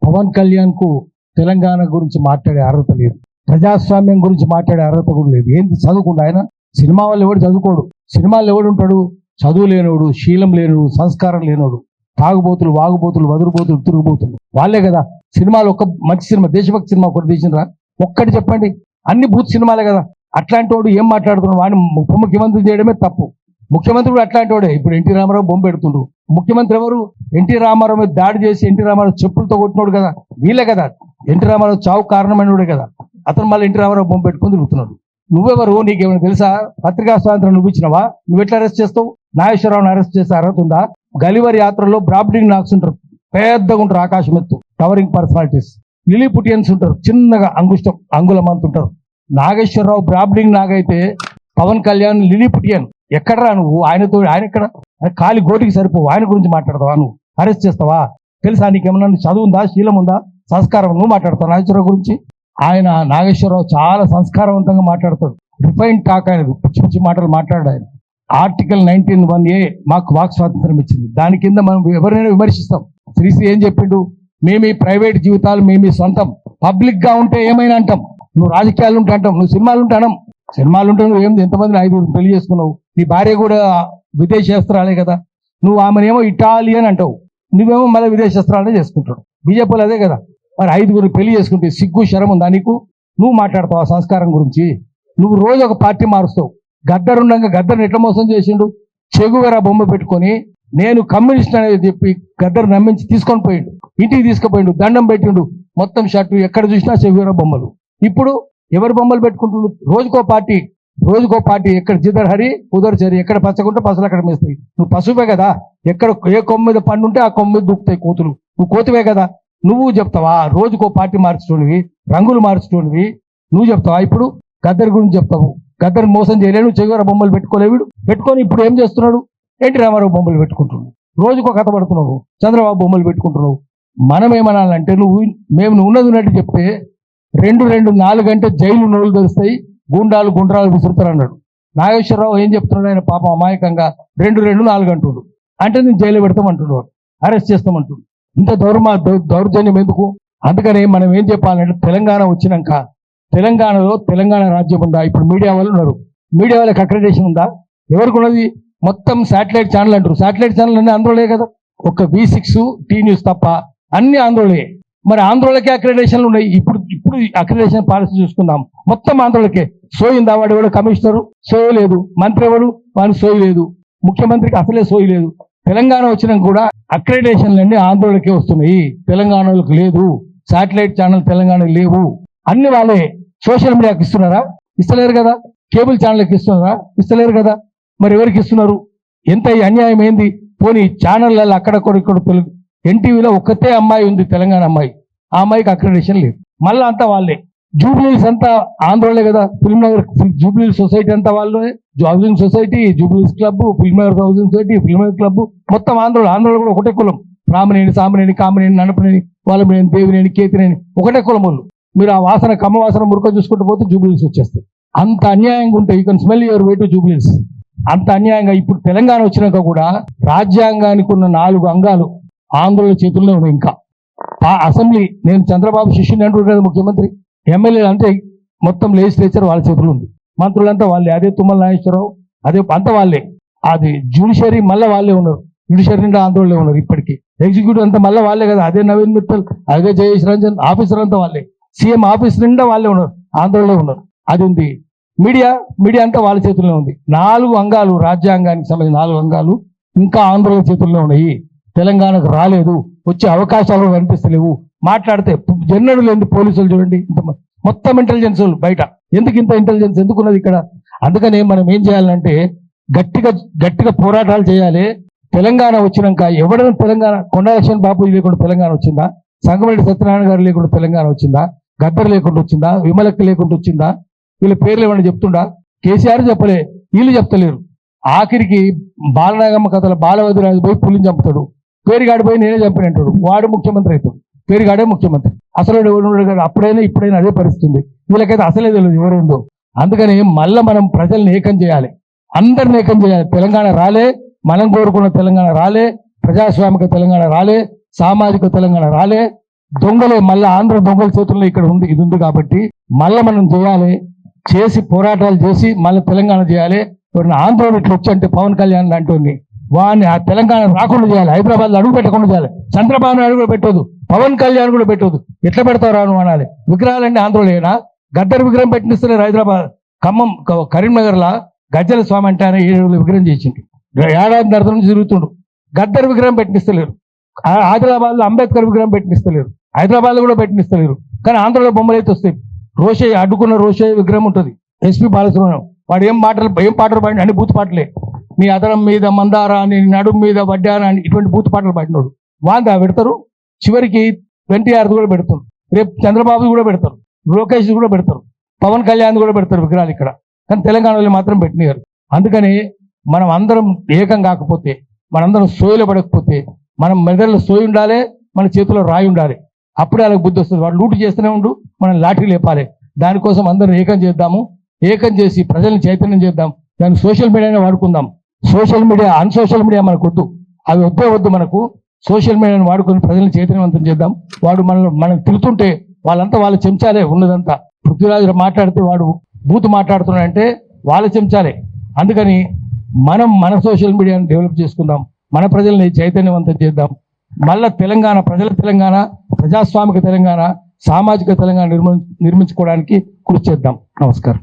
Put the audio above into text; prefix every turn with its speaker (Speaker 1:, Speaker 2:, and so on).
Speaker 1: పవన్ కళ్యాణ్ కు తెలంగాణ గురించి మాట్లాడే అర్హత లేదు, ప్రజాస్వామ్యం గురించి మాట్లాడే అర్హత కూడా లేదు. ఏంటి చదువుకుంటా ఆయన? సినిమా వాళ్ళు ఎవడు చదువుకోడు, సినిమాల్లో ఎవడు ఉంటాడు? చదువు లేనోడు, శీలం లేనోడు, సంస్కారం లేనోడు, తాగుబోతులు, వాగుబోతులు, వదురుబోతులు, తిరుగుబోతులు వాళ్ళే కదా సినిమాలు. ఒక మంచి సినిమా, దేశభక్తి సినిమా ఒకటి తీసినరా? ఒక్కటి చెప్పండి. అన్ని బూత్ సినిమాలే కదా. అట్లాంటి వాడు ఏం మాట్లాడుతున్నాడు? వాడిని ఉప ముఖ్యమంత్రి చేయడమే తప్పు. ముఖ్యమంత్రి కూడా అట్లాంటి వాడే. ఇప్పుడు ఎన్టీ రామారావు బొమ్మ పెడుతుండ్రు. ముఖ్యమంత్రి ఎవరు? ఎన్టీ రామారావు మీద దాడి చేసి ఎన్టీ రామారావు చెప్పులతో కొట్టినోడు కదా, వీళ్ళే కదా. ఎన్టీ రామారావు చావు కారణమైనోడే కదా. అతను మళ్ళీ ఎన్టీ రామారావు బొమ్మ పెట్టుకుని తిరుగుతున్నాడు. నువ్వెవరు? నీకేమైనా తెలుసా? పత్రికా స్వాతంత్రం నువ్వు ఇచ్చినవా? నువ్వు ఎట్లా అరెస్ట్ చేస్తావు? నాగేశ్వరరావుని అరెస్ట్ చేసే అర్హత ఉందా? గలివర్ యాత్రలో బ్రాబ్డింగ్ నాక్స్ ఉంటారు, పెద్దగా ఉంటారు, ఆకాశం ఎత్తు, టవరింగ్ పర్సనాలిటీస్. లిలీపుటియన్స్ ఉంటారు, చిన్నగా అంగుళం అంత ఉంటారు. నాగేశ్వరరావు బ్రాబ్డింగ్ నాగైతే పవన్ కళ్యాణ్ లిలీపుటియన్. ఎక్కడరా నువ్వు? ఆయన ఎక్కడ? కాలి గోటికి సరిపోవు. ఆయన గురించి మాట్లాడతావా? నువ్వు అరెస్ట్ చేస్తావా? తెలుసా నీకేమన్నా చదువు ఉందా, శీలం ఉందా, సంస్కారం? నువ్వు మాట్లాడతావు నాగేశ్వరరావు గురించి? ఆయన నాగేశ్వరరావు చాలా సంస్కారవంతంగా మాట్లాడతాడు. రిఫైన్ టాక్ ఆయనది, పిచ్చి పిచ్చి మాటలు మాట్లాడాడు ఆయన. ఆర్టికల్ 19(1)A మాకు వాక్ స్వాతంత్రం ఇచ్చింది. దాని కింద మనం ఎవరైనా విమర్శిస్తాం. శ్రీశ్రీ ఏం చెప్పిండు? మేము ప్రైవేట్ జీవితాలు మేము సొంతం, పబ్లిక్ గా ఉంటే ఏమైనా అంటాం. నువ్వు రాజకీయాలు ఉంటే అంటాం, నువ్వు సినిమాలు ఉంటే అనం. సినిమాలు ఉంటే నువ్వు ఎంతమందిని 5 పెళ్లి చేసుకున్నావు? నీ భార్య కూడా విదేశేస్త్రాలే కదా. నువ్వు ఆమెనేమో ఇటాలియన్ అంటావు, నువ్వేమో మళ్ళీ విదేశేస్త్రాలనే చేసుకుంటావు. బీజేపీలో అదే కదా. మరి 5 పెళ్లి చేసుకుంటే సిగ్గు శరం ఉందా నీకు? నువ్వు మాట్లాడతావు ఆ సంస్కారం గురించి? నువ్వు రోజు ఒక పార్టీ మారుస్తావు. గద్దరుండగా గద్దర్ని ఎట్లా మోసం చేసిండు? చెగువెరా బొమ్మ పెట్టుకొని నేను కమ్యూనిస్ట్ అనేది చెప్పి గద్దరు నమ్మించి తీసుకొని పోయిండు, ఇంటికి తీసుకుపోయిండు, దండం పెట్టిండు, మొత్తం షర్టు ఎక్కడ చూసినా చెగువెరా బొమ్మలు. ఇప్పుడు ఎవరు బొమ్మలు పెట్టుకుంటుండ్రు? రోజుకో పార్టీ. ఎక్కడ జిదర్ హరి ఉదర్ చరి, ఎక్కడ పచ్చకుంటే పసలు అక్కడ మేస్తాయి. నువ్వు పశువే కదా. ఎక్కడ ఏ కొమ్మ మీద పండు ఉంటే ఆ కొమ్మ మీద దూకుతాయి కోతులు. నువ్వు కోతివే కదా. నువ్వు చెప్తావా? రోజుకో పార్టీ మార్చుకోనివి, రంగులు మార్చుకోనివి నువ్వు చెప్తావా? ఇప్పుడు గద్దర్ గురించి చెప్తావు. గద్దర్ మోసం చేయలేడు, చెగువెరా బొమ్మలు పెట్టుకోలేవు. పెట్టుకొని ఇప్పుడు ఏం చేస్తున్నాడు? ఎన్టీ రామారావు బొమ్మలు పెట్టుకుంటున్నావు, రోజుకో కథ పడుతున్నావు, చంద్రబాబు బొమ్మలు పెట్టుకుంటున్నావు. మనం ఏమనాలంటే నువ్వు ఉన్నది ఉన్నట్టు చెప్తే 4 గంటలు జైలు నోళ్ళు తెరుస్తాయి, గుండ్రాలు విసురుతారు అన్నాడు. నాగేశ్వరరావు ఏం చెప్తున్నాడు? ఆయన పాపం అమాయకంగా 4 గంటలు అంటే నేను జైలు పెడతామంటున్నాడు, అరెస్ట్ చేస్తామంటున్నాడు. ఇంత దౌర్జన్యం ఎందుకు? అందుకని మనం ఏం చెప్పాలంటే తెలంగాణ వచ్చినాక తెలంగాణలో తెలంగాణ రాజ్యం ఉందా? ఇప్పుడు మీడియా వాళ్ళు ఉన్నారు, మీడియా వాళ్ళకి అక్రెడిటేషన్ ఉందా? ఎవరికి ఉన్నది? మొత్తం శాటిలైట్ ఛానల్ అంటారు. శాటిలైట్ ఛానల్ అన్ని ఆంధ్రలే కదా. ఒక V6 టీ న్యూస్ తప్ప అన్ని ఆంధ్రలే. మరి ఆంధ్రలకే అక్రెడిటేషన్లు ఉన్నాయి. ఇప్పుడు అక్రెడిటేషన్ పాలసీ చూసుకుందాం, మొత్తం ఆంధ్రలకే. సోయిందా? వాడు ఎవడు కమిషనరు? సోయి లేదు. మంత్రి ఎవడు? వాడిని సోయి లేదు. ముఖ్యమంత్రికి అసలే సోయి లేదు. తెలంగాణ వచ్చినా కూడా అక్రెడిటేషన్లు అన్ని ఆంధ్రలకే వస్తున్నాయి, తెలంగాణలకు లేదు. శాటిలైట్ ఛానల్ తెలంగాణకు లేవు, అన్ని వాళ్ళే. సోషల్ మీడియాకి ఇస్తున్నారా? ఇస్తలేరు కదా. కేబుల్ ఛానల్కి ఇస్తున్నారా? ఇస్తలేరు కదా. మరి ఎవరికి ఇస్తున్నారు? ఎంత అన్యాయం ఏంది? పోనీ ఛానళ్ళల్లో అక్కడక్కడ తెలుగు ఎన్టీవీలో ఒక్కతే అమ్మాయి ఉంది, తెలంగాణ అమ్మాయి. ఆ అమ్మాయికి అక్రెడిటేషన్ లేదు. మళ్ళీ అంతా వాళ్ళే. జూబ్లీస్ అంతా ఆంధ్రలే కదా. ఫిల్మ్ నగర్ జూబ్లీస్ సొసైటీ అంతా వాళ్ళే. Housing society, Jubilees club, Film Nagar housing society, Film Nagar club, మొత్తం ఆంధ్రలో కూడా ఒకటే కులం. రామనేని, సామనేని, కామనేని, ననపనేని, వాళ్ళమనేని, దేవినేని, కేతినేని, ఒకటే కులం వాళ్ళు. మీరు ఆ వాసన కమ్మ వాసన మురుక చూసుకుంటూ పోతే జూబ్లీస్ వచ్చేస్తాయి. అంత అన్యాయంగా ఉంటాయి. You can smell your way to Jubilees. అంత అన్యాయంగా ఇప్పుడు తెలంగాణ వచ్చినాక కూడా రాజ్యాంగానికి ఉన్న 4 అంగాలు ఆంధ్రుల చేతుల్లో ఉన్నాయి. ఇంకా అసెంబ్లీ, నేను చంద్రబాబు శిష్యుని అంటున్నారు కదా ముఖ్యమంత్రి. ఎమ్మెల్యేలు అంటే మొత్తం లెజిస్లేచర్ వాళ్ళ చేతుల్లో ఉంది, మంత్రులంతా వాళ్ళే. అదే తుమ్మల నాగేశ్వరరావు, అదే అంతా వాళ్ళే. అది జ్యుడిషియరీ మళ్ళీ వాళ్ళే ఉన్నారు. జ్యుడిషియరీ నిండా ఆంధ్రలో ఉన్నారు ఇప్పటికీ. ఎగ్జిక్యూటివ్ అంతా మళ్ళీ వాళ్ళే కదా. అదే నవీన్ మిత్తల్, అదే జయేష్ రంజన్, ఆఫీసర్ అంతా వాళ్ళే. సీఎం ఆఫీస్ నిండా వాళ్ళే ఉన్నారు, ఆంధ్రలో ఉన్నారు. అది ఉంది. మీడియా అంతా వాళ్ళ చేతుల్లో ఉంది. 4 అంగాలు, రాజ్యాంగానికి సంబంధించిన 4 అంగాలు ఇంకా ఆంధ్రుల చేతుల్లో ఉన్నాయి. తెలంగాణకు రాలేదు, వచ్చే అవకాశాలు కనిపిస్తలేవు. మాట్లాడితే జన్నడు లేని పోలీసులు చూడండి, మొత్తం ఇంటెలిజెన్స్ వాళ్ళు బయట. ఎందుకు ఇంత ఇంటెలిజెన్స్ ఎందుకున్నది ఇక్కడ? అందుకని మనం ఏం చేయాలంటే గట్టిగా పోరాటాలు చేయాలి. తెలంగాణ వచ్చినాక ఎవరైనా తెలంగాణ, కొండలక్ష్మణ్ బాబు లేకుండా తెలంగాణ వచ్చిందా? సంగమరెడ్డి సత్యనారాయణ గారు లేకుండా తెలంగాణ వచ్చిందా? గద్దర్ లేకుండా వచ్చిందా? విమలక్క లేకుండా వచ్చిందా? వీళ్ళ పేర్లు ఏమన్నా చెప్తుండా? కేసీఆర్ చెప్పలే, వీళ్ళు చెప్తలేరు. ఆఖరికి బాలనాగమ్మ కథల బాలవదిరాజు పోయి పులిని చంపుతాడు, పేరుగాడి పోయి నేనే చంపినంటాడు. వాడు ముఖ్యమంత్రి అవుతాడు, పేరుగాడే ముఖ్యమంత్రి. అసలు అప్పుడైనా ఇప్పుడైనా అదే పరిస్థితుంది. వీళ్ళకైతే అసలే తెలియదు ఎవరేందో. అందుకని మళ్ళీ మనం ప్రజల్ని ఏకం చేయాలి, అందరిని ఏకం చేయాలి. తెలంగాణ రాలే, మనం కోరుకున్న తెలంగాణ రాలే, ప్రజాస్వామిక తెలంగాణ రాలే, సామాజిక తెలంగాణ రాలే. దొంగలే మళ్ళీ ఆంధ్ర దొంగల చేతుల్లో ఇక్కడ ఉంది, ఇది ఉంది కాబట్టి మళ్ళీ మనం చేయాలి, చేసి పోరాటాలు చేసి మళ్ళీ తెలంగాణ చేయాలి. ఎవరైనా ఆంధ్రలో ఇట్లా వచ్చి అంటే పవన్ కళ్యాణ్ లాంటి వాడిని ఆ తెలంగాణ రాకుండా చేయాలి, హైదరాబాద్లో అడుగు పెట్టకుండా చేయాలి. చంద్రబాబు నాయుడు కూడా పెట్టదు, పవన్ కళ్యాణ్ కూడా పెట్టదు. ఎట్లా పెడతావు రాను అనాలి. విగ్రహాలన్నీ ఆంధ్రలోనా? గద్దర్ విగ్రహం పెట్టిస్తున్నారు హైదరాబాద్, ఖమ్మం, కరీంనగర్లో గజ్జల స్వామి అంటే ఆయన 7 విగ్రహం చేసిండు, ఏడాది అర్థం నుంచి తిరుగుతుండు. గద్దర్ విగ్రహం పెట్టిస్తలేరు. ఆదిలాబాద్లో అంబేద్కర్ విగ్రహం పెట్టిస్తలేరు, హైదరాబాద్లో కూడా పెట్టిస్తలేరు. కానీ ఆంధ్రలో బొమ్మలు అయితే వస్తాయి. రోషయ్య అడ్డుకున్న రోషయ్య విగ్రహం ఉంటుంది, ఎస్పీ బాలసుబ్రహ్మణ్యం. వాడు ఏం పాటలు పాడి అన్ని బూత్ పాటలే. నీ అదనం మీద మందార అని, నడుము మీద వడ్డాన అని ఇటువంటి బూత్ పాటలు పాడినోడు వాందా పెడతారు. చివరికి 26 కూడా పెడతారు, రేపు చంద్రబాబు కూడా పెడతారు, లోకేష్ కూడా పెడతారు, పవన్ కళ్యాణ్ కూడా పెడతారు విగ్రహాలు ఇక్కడ. కానీ తెలంగాణలో మాత్రం పెట్టినారు. అందుకని మనం అందరం ఏకం కాకపోతే, మనందరం సోయిలో పడకపోతే, మనం మెదడులో సోయి ఉండాలి, మన చేతిలో రాయి ఉండాలి. అప్పుడే వాళ్ళకి బుద్ధి వస్తుంది. వాడు లూటు చేస్తూనే ఉండు, మనం లాఠీ లేపాలి. దానికోసం అందరం ఏకం చేద్దాము, ఏకం చేసి ప్రజల్ని చైతన్యం చేద్దాం. దాన్ని సోషల్ మీడియానే వాడుకుందాం. సోషల్ మీడియా, అన్సోషల్ మీడియా మనకు వద్దు, అవి వద్దు మనకు. సోషల్ మీడియాని వాడుకొని ప్రజల్ని చైతన్యవంతం చేద్దాం. వాడు మనం తిరుగుతుంటే వాళ్ళంతా వాళ్ళ చెంచాలే ఉన్నదంతా. పృథ్వీరాజు మాట్లాడితే వాడు బూత్ మాట్లాడుతున్నాడంటే వాళ్ళ చెంచాలే. అందుకని మనం మన సోషల్ మీడియాని డెవలప్ చేసుకుందాం, మన ప్రజల్ని చైతన్యవంతం చేద్దాం. మళ్ళా తెలంగాణ, ప్రజల తెలంగాణ, ప్రజాస్వామిక తెలంగాణ, సామాజిక తెలంగాణ నిర్మించుకోవడానికి కృషి చేద్దాం. నమస్కారం.